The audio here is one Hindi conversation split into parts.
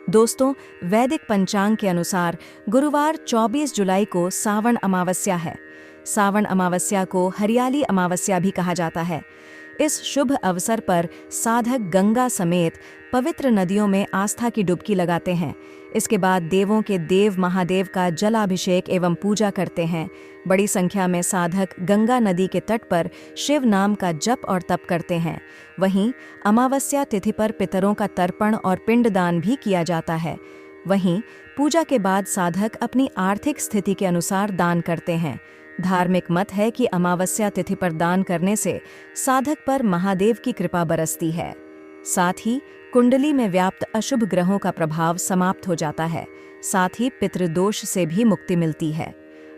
दोस्तों, वैदिक पंचांग के अनुसार गुरुवार 24 जुलाई को सावन अमावस्या है। सावन अमावस्या को हरियाली अमावस्या भी कहा जाता है। इस शुभ अवसर पर साधक गंगा समेत पवित्र नदियों में आस्था की डुबकी लगाते हैं। इसके बाद देवों के देव महादेव का जलाभिषेक एवं पूजा करते हैं। बड़ी संख्या में साधक गंगा नदी के तट पर शिव नाम का जप और तप करते हैं। वहीं अमावस्या तिथि पर पितरों का तर्पण और पिंडदान भी किया जाता है। वहीं पूजा के बाद साधक अपनी आर्थिक स्थिति के अनुसार दान करते हैं। धार्मिक मत है कि अमावस्या तिथि पर दान करने से साधक पर महादेव की कृपा बरसती है। साथ ही कुंडली में व्याप्त अशुभ ग्रहों का प्रभाव समाप्त हो जाता है। साथ ही पितृदोष से भी मुक्ति मिलती है।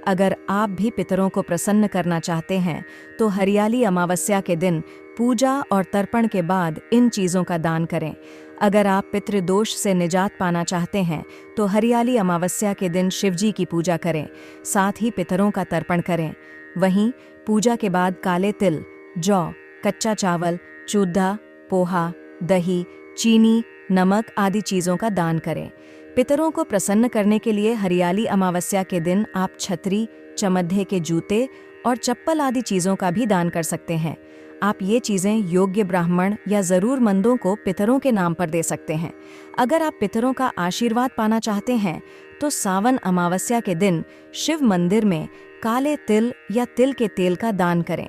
अगर आप भी पितरों को प्रसन्न करना चाहते हैं तो हरियाली अमावस्या के दिन पूजा और तर्पण के बाद इन चीज़ों का दान करें। अगर आप पितृदोष से निजात पाना चाहते हैं तो हरियाली अमावस्या के दिन शिवजी की पूजा करें, साथ ही पितरों का तर्पण करें। वहीं पूजा के बाद काले तिल, जौ, कच्चा चावल, चूधा, पोहा, दही, चीनी, नमक आदि चीज़ों का दान करें। पितरों को प्रसन्न करने के लिए हरियाली अमावस्या के दिन आप छतरी, चमद्धे के जूते और चप्पल आदि चीज़ों का भी दान कर सकते हैं। आप ये चीज़ें योग्य ब्राह्मण या ज़रूरतमंदों को पितरों के नाम पर दे सकते हैं। अगर आप पितरों का आशीर्वाद पाना चाहते हैं तो सावन अमावस्या के दिन शिव मंदिर में काले तिल या तिल के तेल का दान करें।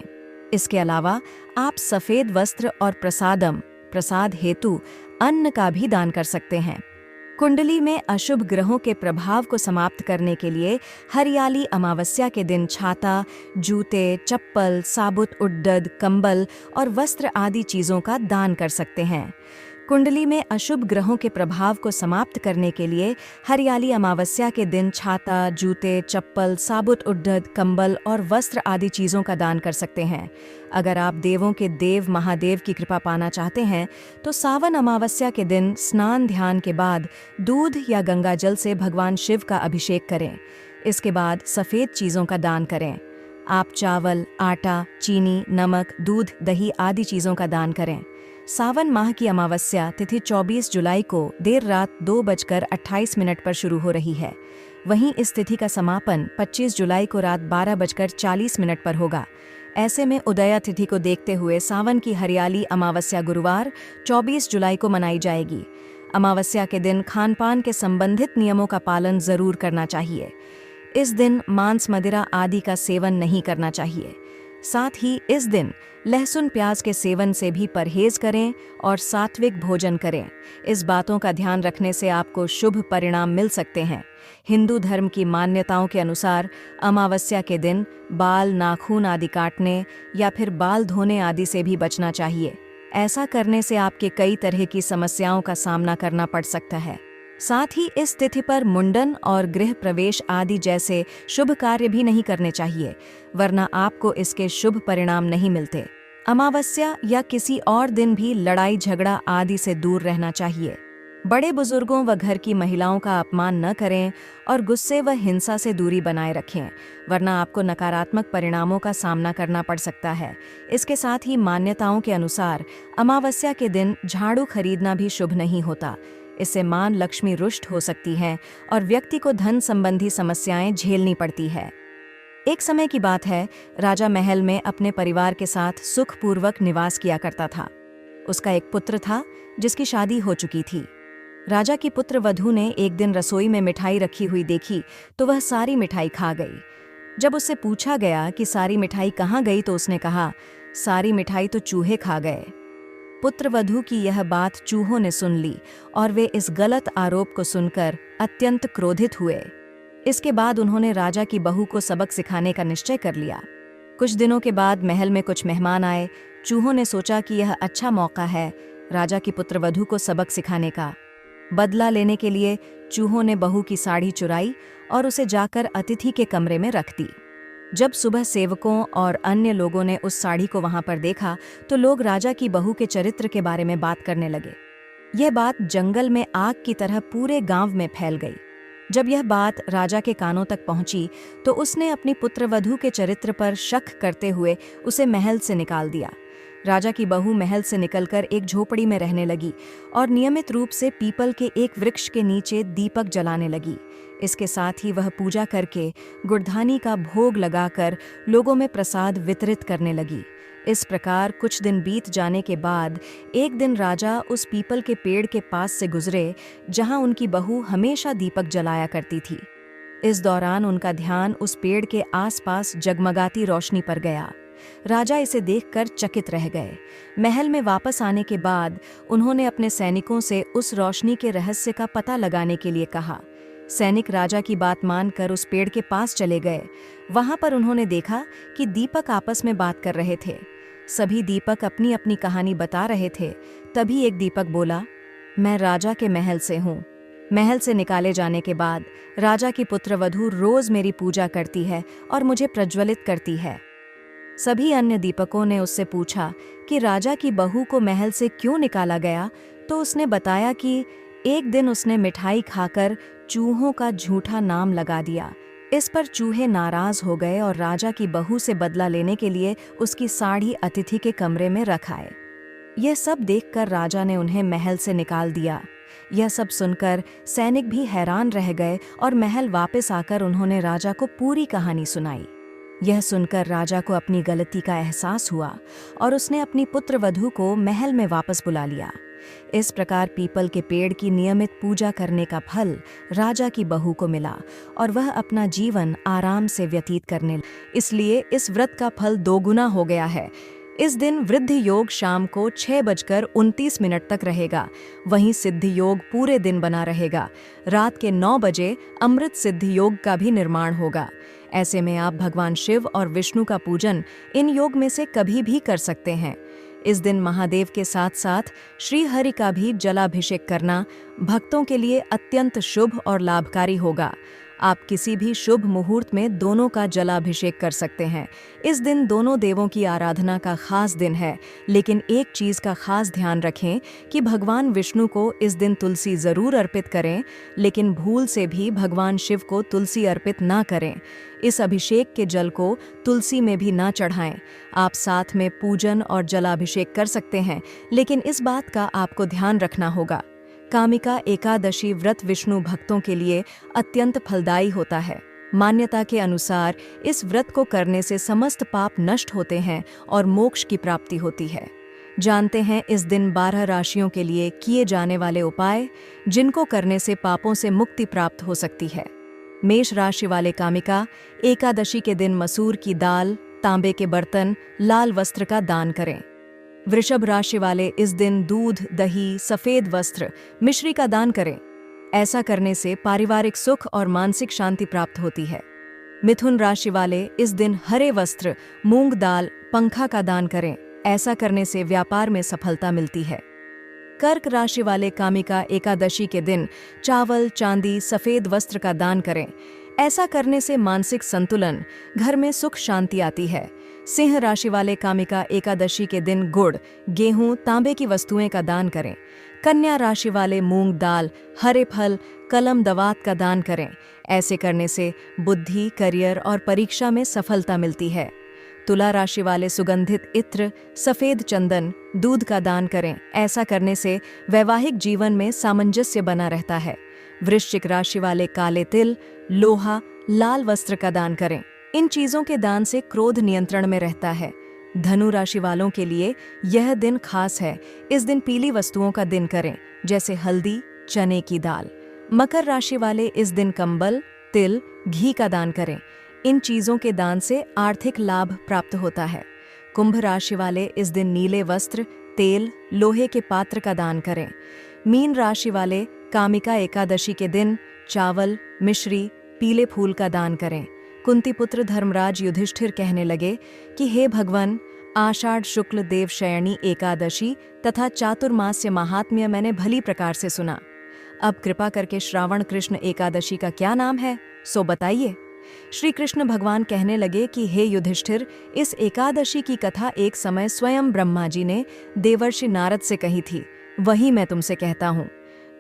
इसके अलावा आप सफ़ेद वस्त्र और प्रसाद हेतु अन्न का भी दान कर सकते हैं। कुंडली में अशुभ ग्रहों के प्रभाव को समाप्त करने के लिए हरियाली अमावस्या के दिन छाता, जूते, चप्पल, साबुत उड़द, कंबल और वस्त्र आदि चीज़ों का दान कर सकते हैं। कुंडली में अशुभ ग्रहों के प्रभाव को समाप्त करने के लिए हरियाली अमावस्या के दिन छाता, जूते, चप्पल, साबुत उड़द, कंबल और वस्त्र आदि चीज़ों का दान कर सकते हैं। अगर आप देवों के देव महादेव की कृपा पाना चाहते हैं तो सावन अमावस्या के दिन स्नान ध्यान के बाद दूध या गंगाजल से भगवान शिव का अभिषेक करें। इसके बाद सफ़ेद चीज़ों का दान करें। आप चावल, आटा, चीनी, नमक, दूध, दही आदि चीज़ों का दान करें। सावन माह की अमावस्या तिथि 24 जुलाई को देर रात 2:28 पर शुरू हो रही है। वहीं इस तिथि का समापन 25 जुलाई को रात 12:40 पर होगा। ऐसे में उदया तिथि को देखते हुए सावन की हरियाली अमावस्या गुरुवार 24 जुलाई को मनाई जाएगी। अमावस्या के दिन खानपान के संबंधित नियमों का पालन जरूर करना चाहिए। इस दिन मांस, मदिरा आदि का सेवन नहीं करना चाहिए। साथ ही इस दिन लहसुन प्याज के सेवन से भी परहेज करें और सात्विक भोजन करें। इस बातों का ध्यान रखने से आपको शुभ परिणाम मिल सकते हैं। हिंदू धर्म की मान्यताओं के अनुसार अमावस्या के दिन बाल, नाखून आदि काटने या फिर बाल धोने आदि से भी बचना चाहिए। ऐसा करने से आपके कई तरह की समस्याओं का सामना करना पड़ सकता है। साथ ही इस तिथि पर मुंडन और गृह प्रवेश आदि जैसे शुभ कार्य भी नहीं करने चाहिए, वरना आपको इसके शुभ परिणाम नहीं मिलते। अमावस्या या किसी और दिन भी लड़ाई झगड़ा आदि से दूर रहना चाहिए। बड़े बुजुर्गों व घर की महिलाओं का अपमान न करें और गुस्से व हिंसा से दूरी बनाए रखें, वरना आपको नकारात्मक परिणामों का सामना करना पड़ सकता है। इसके साथ ही मान्यताओं के अनुसार अमावस्या के दिन झाड़ू खरीदना भी शुभ नहीं होता। इससे मां लक्ष्मी रुष्ट हो सकती है और व्यक्ति को धन संबंधी समस्याएं झेलनी पड़ती है। एक समय की बात है, राजा महल में अपने परिवार के साथ सुखपूर्वक निवास किया करता था। उसका एक पुत्र था जिसकी शादी हो चुकी थी। राजा की पुत्र वधू ने एक दिन रसोई में मिठाई रखी हुई देखी तो वह सारी मिठाई खा गई। जब उससे पूछा गया कि सारी मिठाई कहाँ गई तो उसने कहा, सारी मिठाई तो चूहे खा गए। पुत्रवधू की यह बात चूहों ने सुन ली और वे इस गलत आरोप को सुनकर अत्यंत क्रोधित हुए। इसके बाद उन्होंने राजा की बहू को सबक सिखाने का निश्चय कर लिया। कुछ दिनों के बाद महल में कुछ मेहमान आए। चूहों ने सोचा कि यह अच्छा मौका है राजा की पुत्रवधू को सबक सिखाने का। बदला लेने के लिए चूहों ने बहू की साड़ी चुराई और उसे जाकर अतिथि के कमरे में रख दी। जब सुबह सेवकों और अन्य लोगों ने उस साड़ी को वहां पर देखा तो लोग राजा की बहू के चरित्र के बारे में बात करने लगे। यह बात जंगल में आग की तरह पूरे गांव में फैल गई। जब यह बात राजा के कानों तक पहुंची तो उसने अपनी पुत्रवधू के चरित्र पर शक करते हुए उसे महल से निकाल दिया। राजा की बहू महल से निकलकर एक झोपड़ी में रहने लगी और नियमित रूप से पीपल के एक वृक्ष के नीचे दीपक जलाने लगी। इसके साथ ही वह पूजा करके गुड़धानी का भोग लगाकर लोगों में प्रसाद वितरित करने लगी। इस प्रकार कुछ दिन बीत जाने के बाद एक दिन राजा उस पीपल के पेड़ के पास से गुजरे जहां उनकी बहू हमेशा दीपक जलाया करती थी। इस दौरान उनका ध्यान उस पेड़ के आसपास जगमगाती रोशनी पर गया। राजा इसे देखकर चकित रह गए। महल में वापस आने के बाद उन्होंने अपने सैनिकों से उस रोशनी के रहस्य का पता लगाने के लिए कहा। सैनिक राजा की बात मानकर उस पेड़ के पास चले गए। वहां पर उन्होंने देखा कि दीपक आपस में बात कर रहे थे। सभी दीपक अपनी अपनी कहानी बता रहे थे। तभी एक दीपक बोला, मैं राजा के महल से हूँ। महल से निकाले जाने के बाद राजा की पुत्रवधू रोज मेरी पूजा करती है और मुझे प्रज्वलित करती है। सभी अन्य दीपकों ने उससे पूछा कि राजा की बहू को महल से क्यों निकाला गया, तो उसने बताया कि एक दिन उसने मिठाई खाकर चूहों का झूठा नाम लगा दिया। इस पर चूहे नाराज हो गए और राजा की बहू से बदला लेने के लिए उसकी साड़ी अतिथि के कमरे में रख आए। यह सब देखकर राजा ने उन्हें महल से निकाल दिया। यह सब सुनकर सैनिक भी हैरान रह गए और महल वापस आकर उन्होंने राजा को पूरी कहानी सुनाई। यह सुनकर राजा को अपनी गलती का एहसास हुआ और उसने अपनी पुत्रवधू को महल में वापस बुला लिया। इस प्रकार पीपल के पेड़ की नियमित पूजा करने का फल राजा की बहू को मिला और वह अपना जीवन आराम से व्यतीत करने लगी। इसलिए इस व्रत का फल दोगुना हो गया है। इस दिन वृद्धि योग शाम को 6:29 तक रहेगा। वहीं सिद्धि योग पूरे दिन बना रहेगा। रात के 9 बजे अमृत सिद्धि योग का भी निर्माण होगा। ऐसे में आप भगवान शिव और विष्णु का पूजन इन योग में से कभी भी कर सकते हैं। इस दिन महादेव के साथ साथ श्री हरि का भी जलाभिषेक करना भक्तों के लिए अत्यंत शुभ और लाभकारी होगा। आप किसी भी शुभ मुहूर्त में दोनों का जलाभिषेक कर सकते हैं। इस दिन दोनों देवों की आराधना का खास दिन है, लेकिन एक चीज़ का खास ध्यान रखें कि भगवान विष्णु को इस दिन तुलसी ज़रूर अर्पित करें, लेकिन भूल से भी भगवान शिव को तुलसी अर्पित ना करें। इस अभिषेक के जल को तुलसी में भी ना चढ़ाएं। आप साथ में पूजन और जलाभिषेक कर सकते हैं, लेकिन इस बात का आपको ध्यान रखना होगा। कामिका एकादशी व्रत विष्णु भक्तों के लिए अत्यंत फलदायी होता है। मान्यता के अनुसार इस व्रत को करने से समस्त पाप नष्ट होते हैं और मोक्ष की प्राप्ति होती है। जानते हैं इस दिन 12 राशियों के लिए किए जाने वाले उपाय, जिनको करने से पापों से मुक्ति प्राप्त हो सकती है। मेष राशि वाले कामिका एकादशी के दिन मसूर की दाल, तांबे के बर्तन, लाल वस्त्र का दान करें। वृषभ राशि वाले इस दिन दूध, दही, सफेद वस्त्र, मिश्री का दान करें। ऐसा करने से पारिवारिक सुख और मानसिक शांति प्राप्त होती है। मिथुन राशि वाले इस दिन हरे वस्त्र, मूंग दाल, पंखा का दान करें। ऐसा करने से व्यापार में सफलता मिलती है। कर्क राशि वाले कामिका एकादशी के दिन चावल, चांदी, सफेद वस्त्र का दान करें। ऐसा करने से मानसिक संतुलन, घर में सुख शांति आती है। सिंह राशि वाले कामिका एकादशी के दिन गुड़, गेहूं, तांबे की वस्तुएं का दान करें। कन्या राशि वाले मूंग दाल, हरे फल, कलम दवात का दान करें। ऐसे करने से बुद्धि, करियर और परीक्षा में सफलता मिलती है। तुला राशि वाले सुगंधित इत्र, सफेद चंदन, दूध का दान करें। ऐसा करने से वैवाहिक जीवन में सामंजस्य बना रहता है। वृश्चिक राशि वाले काले तिल, लोहा, लाल वस्त्र का दान करें। इन चीजों के दान से क्रोध नियंत्रण में रहता है। धनु राशि वालों के लिए यह दिन खास है। इस दिन पीली वस्तुओं का दिन करें, जैसे हल्दी, चने की दाल। मकर राशि वाले इस दिन कंबल, तिल, घी का दान करें। इन चीजों के दान से आर्थिक लाभ प्राप्त होता है। कुंभ राशि वाले इस दिन नीले वस्त्र, तेल, लोहे के पात्र का दान करें। मीन राशि वाले कामिका एकादशी के दिन चावल, मिश्री, पीले फूल का दान करें। कुंती पुत्र धर्मराज युधिष्ठिर कहने लगे कि हे भगवान, आषाढ़ शुक्ल देव शयनी एकादशी तथा चातुर्मास्य महात्म्य मैंने भली प्रकार से सुना। अब कृपा करके श्रावण कृष्ण एकादशी का क्या नाम है, सो बताइए। श्री कृष्ण भगवान कहने लगे कि हे युधिष्ठिर, इस एकादशी की कथा एक समय स्वयं ब्रह्मा जी ने देवर्षि नारद से कही थी, वही मैं तुमसे कहता हूँ।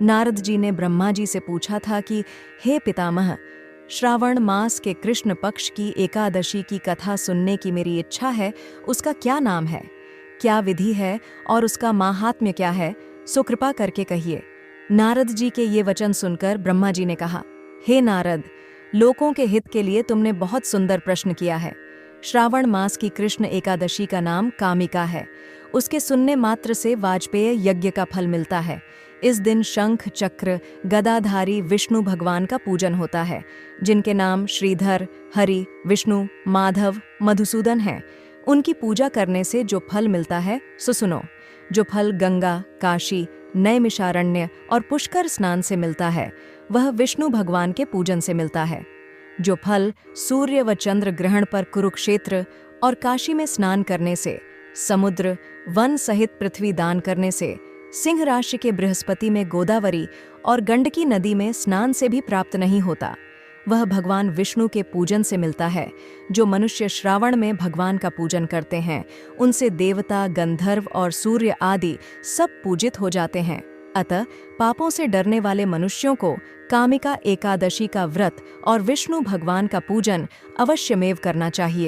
नारद जी ने ब्रह्मा जी से पूछा था कि हे पितामह, श्रावण मास के कृष्ण पक्ष की एकादशी की कथा सुनने की मेरी इच्छा है, उसका क्या नाम है। क्या विधि है और उसका माहात्म्य क्या है, सो कृपा करके कहिए। नारद जी के ये वचन सुनकर ब्रह्मा जी ने कहा, हे नारद, लोकों के हित के लिए तुमने बहुत सुंदर प्रश्न किया है। श्रावण मास की कृष्ण एकादशी का नाम कामिका है। उसके सुनने मात्र से वाजपेय यज्ञ का फल मिलता है। इस दिन शंख चक्र गदाधारी विष्णु भगवान का पूजन होता है, जिनके नाम श्रीधर, हरि, विष्णु, माधव, मधुसूदन हैं। उनकी पूजा करने से जो फल मिलता है सो सुनो। जो फल गंगा, काशी, नैमिषारण्य और पुष्कर स्नान से मिलता है, वह विष्णु भगवान के पूजन से मिलता है। जो फल सूर्य व चंद्र ग्रहण पर कुरुक्षेत्र और काशी में स्नान करने से, समुद्र, वन सहित पृथ्वी दान करने से, सिंह राशि के बृहस्पति में गोदावरी और गंडकी नदी में स्नान से भी प्राप्त नहीं होता, वह भगवान विष्णु के पूजन से मिलता है। जो मनुष्य श्रावण में भगवान का पूजन करते हैं, उनसे देवता, गंधर्व और सूर्य आदि सब पूजित हो जाते हैं। अतः पापों से डरने वाले मनुष्यों को कामिका एकादशी का व्रत और विष्णु भगवान का पूजन अवश्यमेव करना चाहिए।